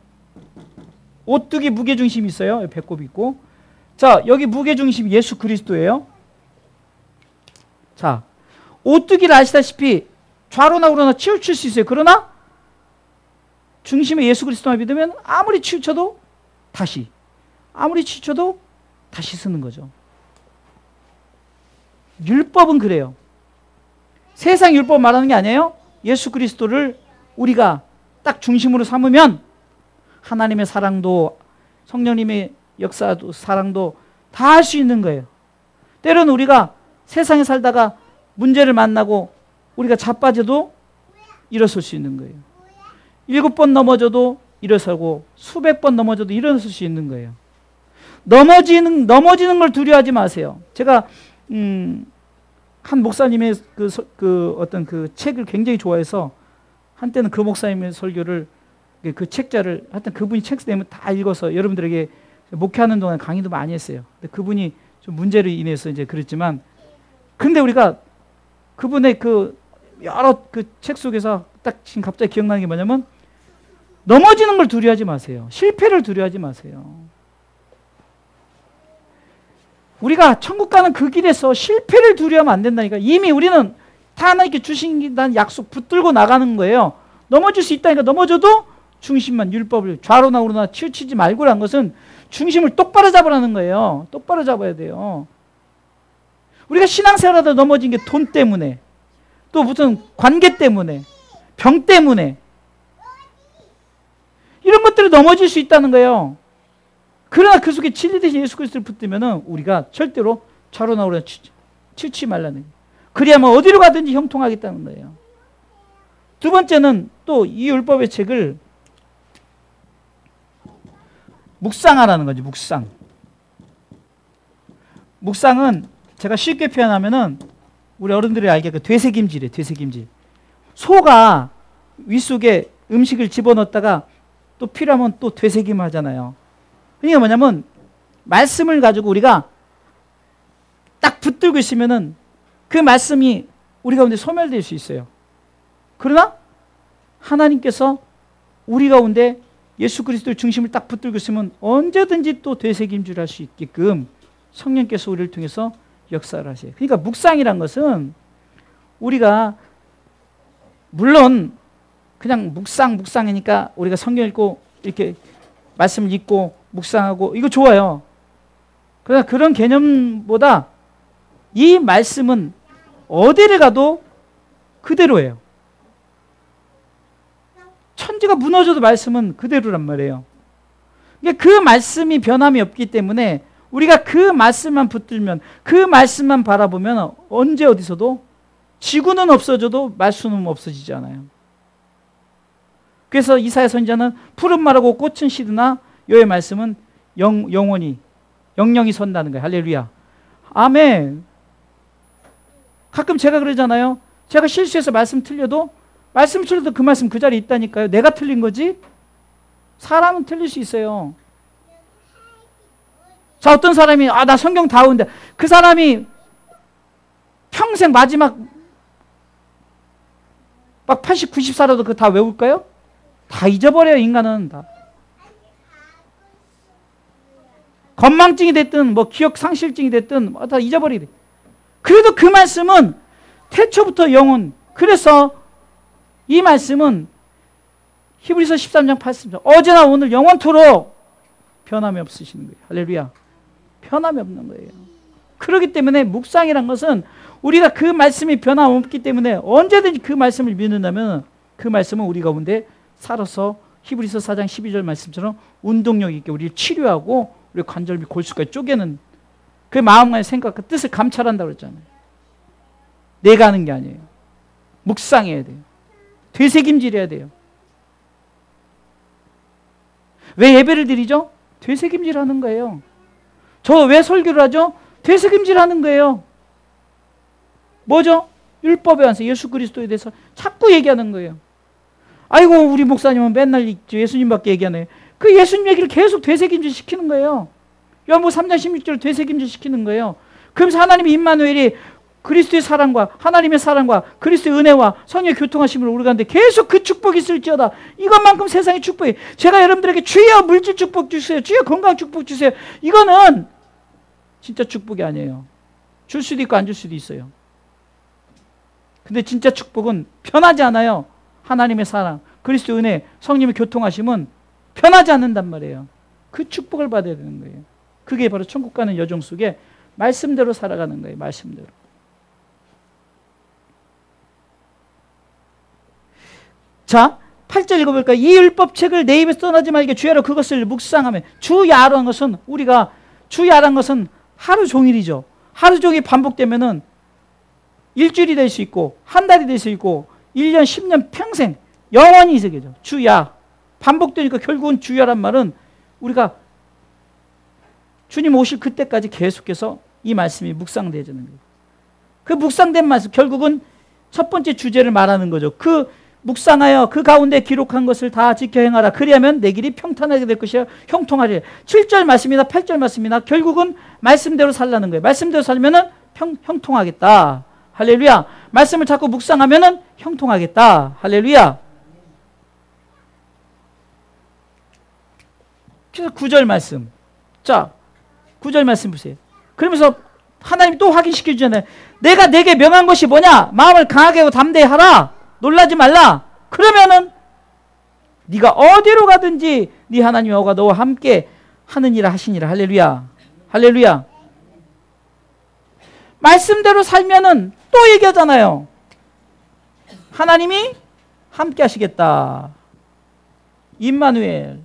오뚜기 무게중심 있어요. 여기 배꼽 있고. 자, 여기 무게중심이 예수 그리스도예요. 자, 오뚜기를 아시다시피 좌로나 우로나 치우칠 수 있어요. 그러나 중심에 예수 그리스도만 믿으면 아무리 치우쳐도 다시 쓰는 거죠. 율법은 그래요. 세상 율법 말하는 게 아니에요. 예수 그리스도를 우리가 딱 중심으로 삼으면 하나님의 사랑도 성령님의 역사도 사랑도 다 할 수 있는 거예요. 때로는 우리가 세상에 살다가 문제를 만나고 우리가 자빠져도 일어설 수 있는 거예요. 7번 넘어져도 일어서고 수백 번 넘어져도 일어설 수 있는 거예요. 넘어지는 걸 두려워하지 마세요. 제가 한 목사님의 어떤 그 책을 굉장히 좋아해서 한때는 그 목사님의 설교를 그 책자를 하여튼 그분이 책 내면 다 읽어서 여러분들에게 목회하는 동안 강의도 많이 했어요. 근데 그분이 좀 문제로 인해서 이제 그랬지만 근데 우리가 그분의 그 여러 그 책 속에서 딱 지금 갑자기 기억나는 게 뭐냐면 넘어지는 걸 두려워하지 마세요. 실패를 두려워하지 마세요. 우리가 천국 가는 그 길에서 실패를 두려워하면 안 된다니까. 이미 우리는 다 하나님께 주신다는 약속 붙들고 나가는 거예요. 넘어질 수 있다니까. 넘어져도 중심만 율법을 좌로나 우로나 치우치지 말고라는 것은 중심을 똑바로 잡으라는 거예요. 똑바로 잡아야 돼요. 우리가 신앙생활하다 넘어진 게 돈 때문에 또 무슨 관계 때문에 병 때문에 이런 것들이 넘어질 수 있다는 거예요. 그러나 그 속에 진리 대신 예수 그리스도를 붙들면 우리가 절대로 좌로 나오려 치지 말라는 거예요. 그리하면 어디로 가든지 형통하겠다는 거예요. 두 번째는 또 이 율법의 책을 묵상하라는 거죠. 묵상. 묵상은 제가 쉽게 표현하면은 우리 어른들이 알게 되새김질이에요. 되새김질. 소가 윗속에 음식을 집어넣었다가 또 필요하면 또 되새김을 하잖아요. 그러니까 뭐냐면 말씀을 가지고 우리가 딱 붙들고 있으면은 그 말씀이 우리 가운데 소멸될 수 있어요. 그러나 하나님께서 우리 가운데 예수 그리스도의 중심을 딱 붙들고 있으면 언제든지 또 되새김질 할 수 있게끔 성령께서 우리를 통해서 역사를 하세요. 그러니까 묵상이란 것은 우리가 물론 그냥 묵상이니까 우리가 성경 읽고 이렇게 말씀을 읽고 묵상하고 이거 좋아요. 그러나 그런 개념보다 이 말씀은 어디를 가도 그대로예요. 천지가 무너져도 말씀은 그대로란 말이에요. 그러니까 그 말씀이 변함이 없기 때문에 우리가 그 말씀만 붙들면 그 말씀만 바라보면 언제 어디서도 지구는 없어져도 말씀은 없어지지 않아요. 그래서 이사야 선지자는 푸른 말하고 꽃은 시드나 여호와의 말씀은 영원히 선다는 거예요. 할렐루야. 아멘. 가끔 제가 그러잖아요. 제가 실수해서 말씀 틀려도 그 말씀 그 자리에 있다니까요. 내가 틀린 거지 사람은 틀릴 수 있어요. 자, 어떤 사람이 나 성경 다 외운데 그 사람이 평생 마지막 막 80, 90살아도 그거 다 외울까요? 다 잊어버려요. 인간은 다. 건망증이 됐든 뭐 기억 상실증이 됐든 다 잊어버리래. 그래도 그 말씀은 태초부터 영원. 그래서 이 말씀은 히브리서 13장 8절 어제나 오늘 영원토록 변함이 없으시는 거예요. 할렐루야. 변함이 없는 거예요. 그렇기 때문에 묵상이란 것은 우리가 그 말씀이 변함없기 때문에 언제든지 그 말씀을 믿는다면 그 말씀은 우리 가운데 살아서 히브리서 4장 12절 말씀처럼 운동력 있게 우리를 치료하고 우리 관절미 골수까지 쪼개는 그 마음과 생각과 뜻을 감찰한다고 그랬잖아요. 내가 하는 게 아니에요. 묵상해야 돼요. 되새김질해야 돼요. 왜 예배를 드리죠? 되새김질하는 거예요. 저 왜 설교를 하죠? 되새김질하는 거예요. 뭐죠? 율법에 와서 예수 그리스도에 대해서 자꾸 얘기하는 거예요. 아이고 우리 목사님은 맨날 예수님밖에 얘기하네. 그 예수님 얘기를 계속 되새김질 시키는 거예요. 요한복음 3장 16절을 되새김질 시키는 거예요. 그러면서 하나님의 임마누엘이 그리스도의 사랑과 하나님의 사랑과 그리스도의 은혜와 성령의 교통하심을 우리 가운데 계속 그 축복이 있을지어다. 이것만큼 세상의 축복이. 제가 여러분들에게 주여 물질 축복 주세요. 주여 건강 축복 주세요. 이거는 진짜 축복이 아니에요. 줄 수도 있고 안 줄 수도 있어요. 근데 진짜 축복은 변하지 않아요. 하나님의 사랑, 그리스도의 은혜, 성령의 교통하심은 변하지 않는단 말이에요. 그 축복을 받아야 되는 거예요. 그게 바로 천국 가는 여정 속에 말씀대로 살아가는 거예요. 말씀대로. 자, 8절 읽어볼까요? 이 율법책을 내 입에서 떠나지 말게 주야로 그것을 묵상하며. 주야라는 것은 우리가 주야라는 것은 하루 종일이죠. 하루 종일 반복되면은 일주일이 될 수 있고 한 달이 될 수 있고 1년, 10년, 평생 영원히 이세계죠. 주야. 반복되니까 결국은 주야란 말은 우리가 주님 오실 그때까지 계속해서 이 말씀이 묵상되어지는 거예요. 그 묵상된 말씀 결국은 첫 번째 주제를 말하는 거죠. 그 묵상하여 그 가운데 기록한 것을 다 지켜 행하라. 그리하면 내 길이 평탄하게 될 것이야. 형통하리라. 7절 말씀이나 8절 말씀이나 결국은 말씀대로 살라는 거예요. 말씀대로 살면은 형통하겠다. 할렐루야. 말씀을 자꾸 묵상하면은 형통하겠다. 할렐루야. 그래서 9절 말씀. 자, 9절 말씀 보세요. 그러면서 하나님이 또 확인시켜 주잖아요. 내가 내게 명한 것이 뭐냐? 마음을 강하게 하고 담대히 하라. 놀라지 말라. 그러면은 네가 어디로 가든지 네 하나님 여호와가 너와 함께 하느니라 하시니라. 할렐루야. 할렐루야. 말씀대로 살면은 또 얘기하잖아요. 하나님이 함께 하시겠다. 임마누엘.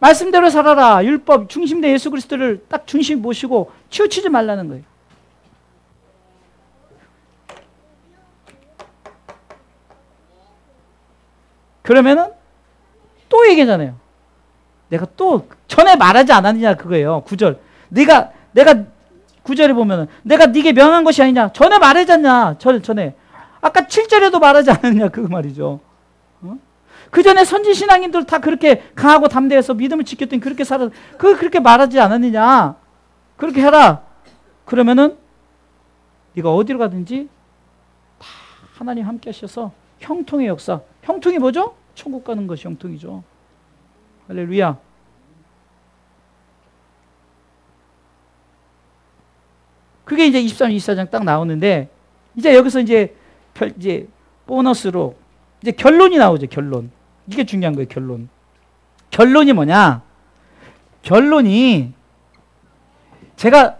말씀대로 살아라. 율법, 중심대 예수 그리스도를 딱 중심 모시고 치우치지 말라는 거예요. 그러면은 또 얘기하잖아요. 내가 또 전에 말하지 않았느냐 그거예요. 9절. 내가 9절에 보면은 내가 네게 명한 것이 아니냐. 전에 말하지 않냐. 전에. 아까 7절에도 말하지 않았느냐 그 말이죠. 그 전에 선지신앙인들 다 그렇게 강하고 담대해서 믿음을 지켰더니 그렇게 살아. 그렇게 말하지 않았느냐. 그렇게 해라. 그러면은 네가 어디로 가든지 다 하나님 함께 하셔서 형통의 역사. 형통이 뭐죠? 천국 가는 것이 형통이죠. 할렐루야. 그게 이제 23, 24장 딱 나오는데 이제 여기서 이제 보너스로 이제 결론이 나오죠. 결론. 이게 중요한 거예요. 결론. 결론이 뭐냐? 결론이 제가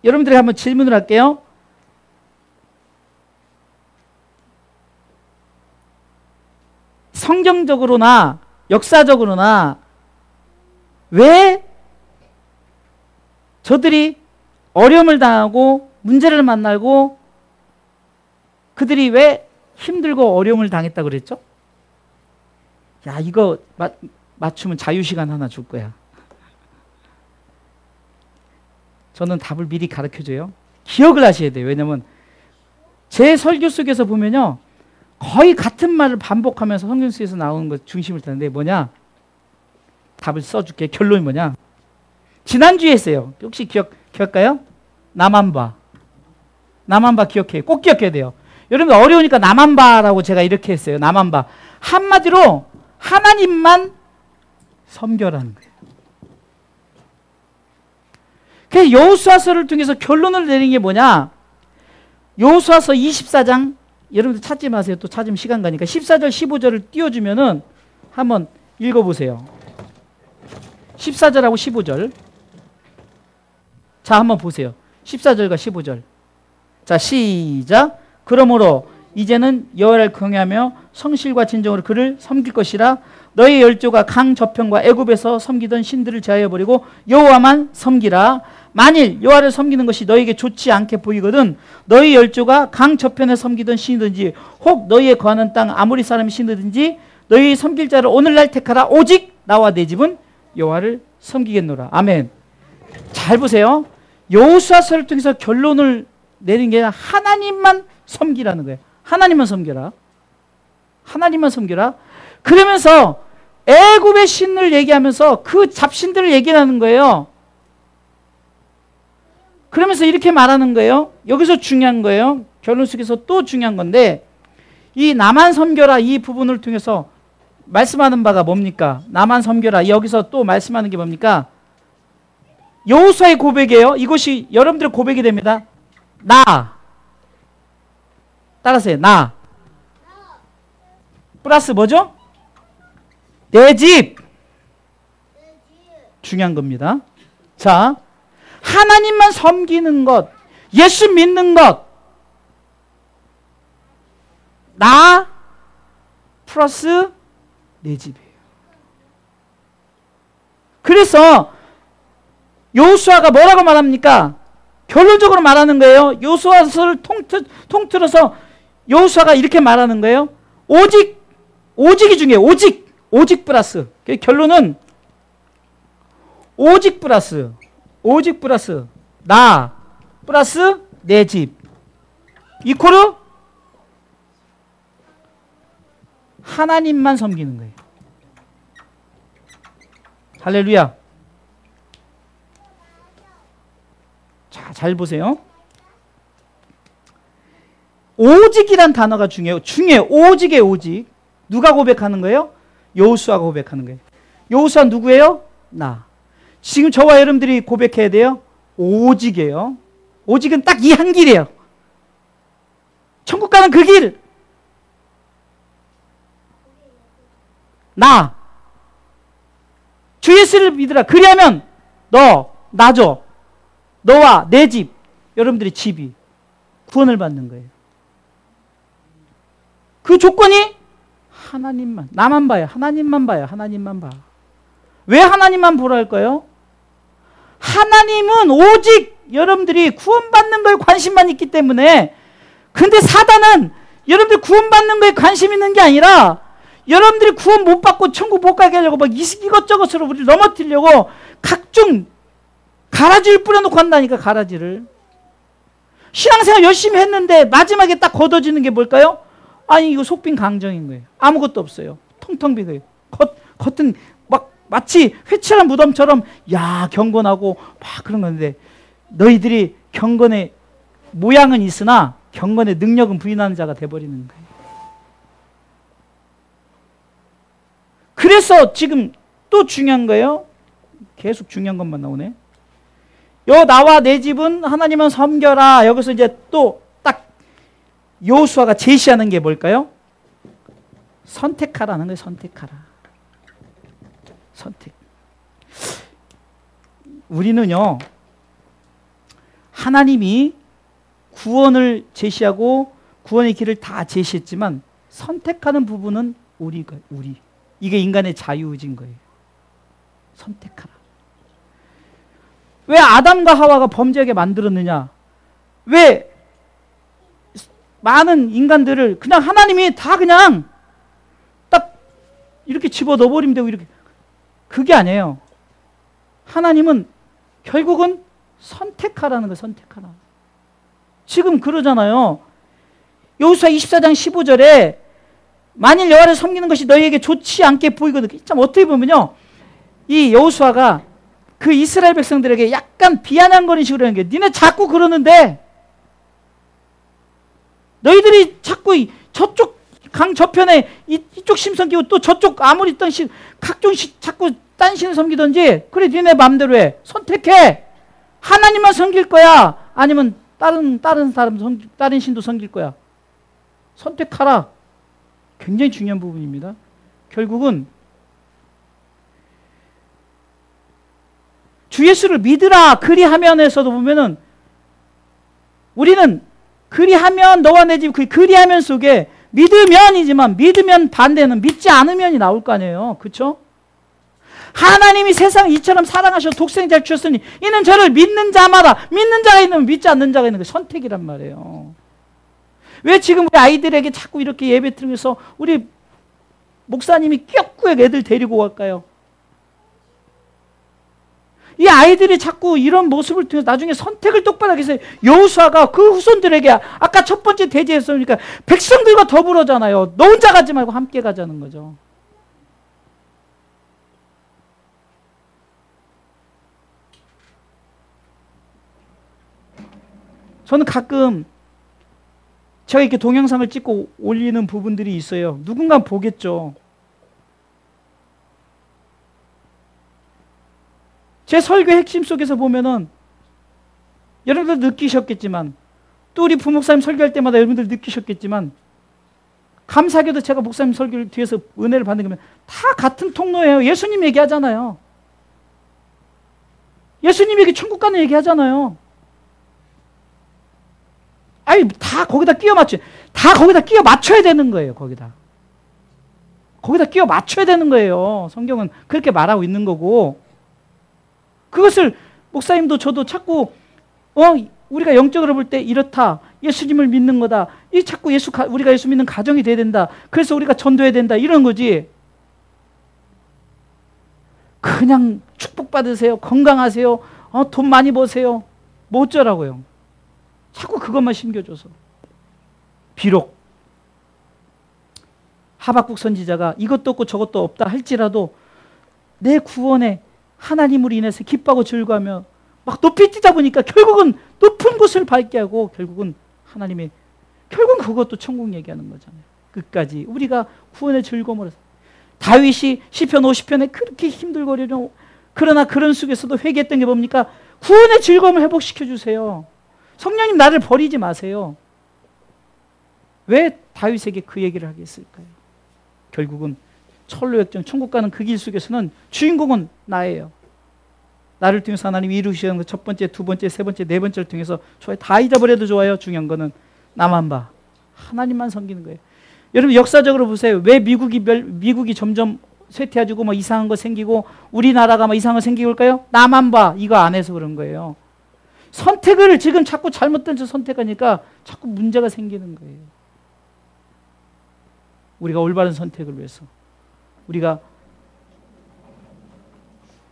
여러분들에게 한번 질문을 할게요. 성경적으로나 역사적으로나 왜 저들이 어려움을 당하고 문제를 만나고 그들이 왜 힘들고 어려움을 당했다고 그랬죠? 야, 이거 맞추면 자유시간 하나 줄 거야. 저는 답을 미리 가르쳐줘요. 기억을 하셔야 돼요. 왜냐면 제 설교 속에서 보면요, 거의 같은 말을 반복하면서 성경 속에서 나오는 것 중심을 타는데 뭐냐? 답을 써줄게. 결론이 뭐냐? 지난주에 했어요. 혹시 기억할까요? 나만 봐. 나만 봐 기억해. 꼭 기억해야 돼요. 여러분 어려우니까 나만 봐라고 제가 이렇게 했어요. 나만 봐. 한마디로 하나님만 섬겨라는 거예요. 그 여호수아서를 통해서 결론을 내린 게 뭐냐? 여호수아서 24장 여러분들 찾지 마세요. 또 찾으면 시간 가니까 14절 15절을 띄워주면은 한번 읽어보세요. 14절하고 15절. 자, 한번 보세요. 14절과 15절. 자, 시작. 그러므로 이제는 여호와를 경외하며 성실과 진정으로 그를 섬길 것이라. 너희 열조가 강 저편과 애굽에서 섬기던 신들을 제하여 버리고 여호와만 섬기라. 만일 여호와를 섬기는 것이 너희에게 좋지 않게 보이거든 너희 열조가 강 저편에 섬기던 신이든지 혹 너희의 거하는 땅 아모리 사람의 신이든지 너희 섬길 자를 오늘날 택하라. 오직 나와 내 집은 여호와를 섬기겠노라. 아멘. 잘 보세요. 여호수아서를 통해서 결론을 내린 게 아니라 하나님만 섬기라는 거예요. 하나님만 섬겨라. 하나님만 섬겨라. 그러면서 애굽의 신을 얘기하면서 그 잡신들을 얘기하는 거예요. 그러면서 이렇게 말하는 거예요. 여기서 중요한 거예요. 결론 속에서 또 중요한 건데 이 나만 섬겨라 이 부분을 통해서 말씀하는 바가 뭡니까? 나만 섬겨라. 여기서 또 말씀하는 게 뭡니까? 여호수아의 고백이에요. 이것이 여러분들의 고백이 됩니다. 나. 따라서요. 나. 플러스 뭐죠? 내 집. 중요한 겁니다. 자, 하나님만 섬기는 것, 예수 믿는 것, 나 플러스 내 집이에요. 그래서 여호수아가 뭐라고 말합니까? 결론적으로 말하는 거예요. 여호수아서를 통틀어서 여호수아가 이렇게 말하는 거예요. 오직이 중요해요. 오직 플러스. 결론은 오직 플러스 나 플러스 내 집 이코르 하나님만 섬기는 거예요. 할렐루야. 자, 잘 보세요. 오직이란 단어가 중요해요. 오직의 오직. 누가 고백하는 거예요? 여호수아가 고백하는 거예요. 여호수아 누구예요? 나. 지금 저와 여러분들이 고백해야 돼요. 오직이에요. 오직은 딱 이 한 길이에요. 천국 가는 그 길. 나. 주 예수를 믿으라. 그리하면 나죠. 너와 내 집, 여러분들의 집이 구원을 받는 거예요. 그 조건이 하나님만. 나만 봐요. 하나님만 봐요. 하나님만 봐. 왜 하나님만 보라 할까요? 하나님은 오직 여러분들이 구원받는 거에 관심만 있기 때문에. 근데 사단은 여러분들 구원받는 거에 관심 있는 게 아니라 여러분들이 구원 못 받고 천국 못 가게 하려고 막 이것저것으로 우리를 넘어뜨리려고 각종 가라지를 뿌려놓고 한다니까. 가라지를. 신앙생활 열심히 했는데 마지막에 딱 걷어지는 게 뭘까요? 아니 이거 속빈 강정인 거예요. 아무것도 없어요. 텅텅 빈 거예요. 겉은 막 마치 회칠한 무덤처럼 야 경건하고 막 그런 건데 너희들이 경건의 모양은 있으나 경건의 능력은 부인하는 자가 돼버리는 거예요. 그래서 지금 또 중요한 거예요. 계속 중요한 것만 나오네. 나와 내 집은 하나님은 섬겨라. 여기서 이제 또 딱 여호수아가 제시하는 게 뭘까요? 선택하라는 거예요. 선택하라. 선택. 우리는요, 하나님이 구원을 제시하고 구원의 길을 다 제시했지만 선택하는 부분은 우리. 이게 인간의 자유의지인 거예요. 선택하라. 왜 아담과 하와가 범죄하게 만들었느냐? 왜 많은 인간들을 그냥 하나님이 다 그냥 딱 이렇게 집어넣어 버리면 되고 이렇게. 그게 아니에요. 하나님은 결국은 선택하라는 거예요. 선택하라. 지금 그러잖아요. 여호수아 24장 15절에 만일 여호와를 섬기는 것이 너희에게 좋지 않게 보이거든. 참 어떻게 보면요, 이 여호수아가 그 이스라엘 백성들에게 약간 비아냥거리는 식으로 하는 게, 니네 자꾸 그러는데 너희들이 자꾸 저쪽 강 저편에 이쪽 심 섬기고 또 저쪽 아무리 있던 각종 자꾸 딴 신을 섬기든지, 그래 니네 마음대로 해. 선택해. 하나님만 섬길 거야, 아니면 다른 신도 섬길 거야. 선택하라. 굉장히 중요한 부분입니다. 결국은 주 예수를 믿으라 그리하면에서도 보면은 우리는 그리하면 너와 내 집, 그 그리하면 속에 믿으면이지만 믿으면 반대는 믿지 않으면이 나올 거 아니에요. 그렇죠? 하나님이 세상을 이처럼 사랑하셔 독생자를 주셨으니 이는 저를 믿는 자마다, 믿는 자가 있는 믿지 않는 자가 있는 게 선택이란 말이에요. 왜 지금 우리 아이들에게 자꾸 이렇게 예배 드리면서 우리 목사님이 끼역구역 애들 데리고 갈까요? 이 아이들이 자꾸 이런 모습을 통해서 나중에 선택을 똑바로 하기 위해서 여호수아가 그 후손들에게 아까 첫 번째 대제했으니까 백성들과 더불어잖아요. 너 혼자 가지 말고 함께 가자는 거죠. 저는 가끔 제가 이렇게 동영상을 찍고 올리는 부분들이 있어요. 누군가 보겠죠. 제 설교 핵심 속에서 보면은 여러분들 느끼셨겠지만, 또 우리 부목사님 설교할 때마다 여러분들 느끼셨겠지만, 감사하게도 제가 목사님 설교를 뒤에서 은혜를 받는 거면 다 같은 통로예요. 예수님 얘기하잖아요. 예수님에게 천국 가는 얘기하잖아요. 아니 다 거기다 끼워 맞춰야 되는 거예요. 거기다 끼워 맞춰야 되는 거예요. 성경은 그렇게 말하고 있는 거고, 그것을 목사님도 저도 자꾸 우리가 영적으로 볼 때 이렇다, 예수님을 믿는 거다, 이 자꾸 우리가 예수 믿는 가정이 돼야 된다, 그래서 우리가 전도해야 된다, 이런 거지. 그냥 축복받으세요, 건강하세요, 돈 많이 버세요, 뭐 어쩌라고요. 자꾸 그것만 심겨줘서. 비록 하박국 선지자가 이것도 없고 저것도 없다 할지라도 내 구원에 하나님으로 인해서 기뻐하고 즐거워하며 막 높이 뛰다 보니까 결국은 높은 곳을 밟게 하고 결국은 그것도 천국 얘기하는 거잖아요. 끝까지 우리가 구원의 즐거움을. 다윗이 시편 50편에 그렇게 힘들거리려, 그러나 그런 속에서도 회개했던 게 뭡니까? 구원의 즐거움을 회복시켜 주세요. 성령님 나를 버리지 마세요. 왜 다윗에게 그 얘기를 하겠을까요? 결국은 천로역정 천국 가는 그 길 속에서는 주인공은 나예요. 나를 통해서 하나님이 이루시는 첫 번째, 두 번째, 세 번째, 네 번째를 통해서 좋아요. 다 잊어버려도 좋아요. 중요한 거는 나만 봐. 하나님만 섬기는 거예요. 여러분 역사적으로 보세요. 왜 미국이 점점 쇠퇴해지고 뭐 이상한 거 생기고 우리나라가 뭐 이상한 거 생기고일까요? 나만 봐. 이거 안 해서 그런 거예요. 선택을 지금 자꾸 잘못된 선택하니까 자꾸 문제가 생기는 거예요. 우리가 올바른 선택을 위해서. 우리가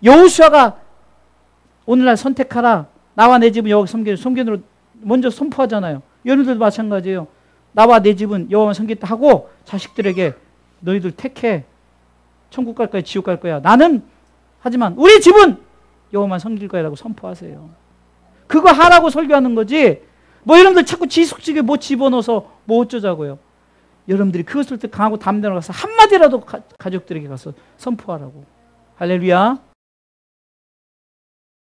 여호수아가 오늘날 선택하라. 나와 내 집은 여호와 섬기기로 먼저 선포하잖아요. 여러분들도 마찬가지예요. 나와 내 집은 여호와만 섬기겠다 하고 자식들에게 너희들 택해. 천국 갈 거야, 지옥 갈 거야. 나는 하지만 우리 집은 여호와만 섬길 거야라고 선포하세요. 그거 하라고 설교하는 거지. 뭐 여러분들 자꾸 지숙지게 뭐 집어넣어서 뭐 어쩌자고요. 여러분들이 그것을 강하고 담대로 가서 한마디라도 가족들에게 가서 선포하라고. 할렐루야.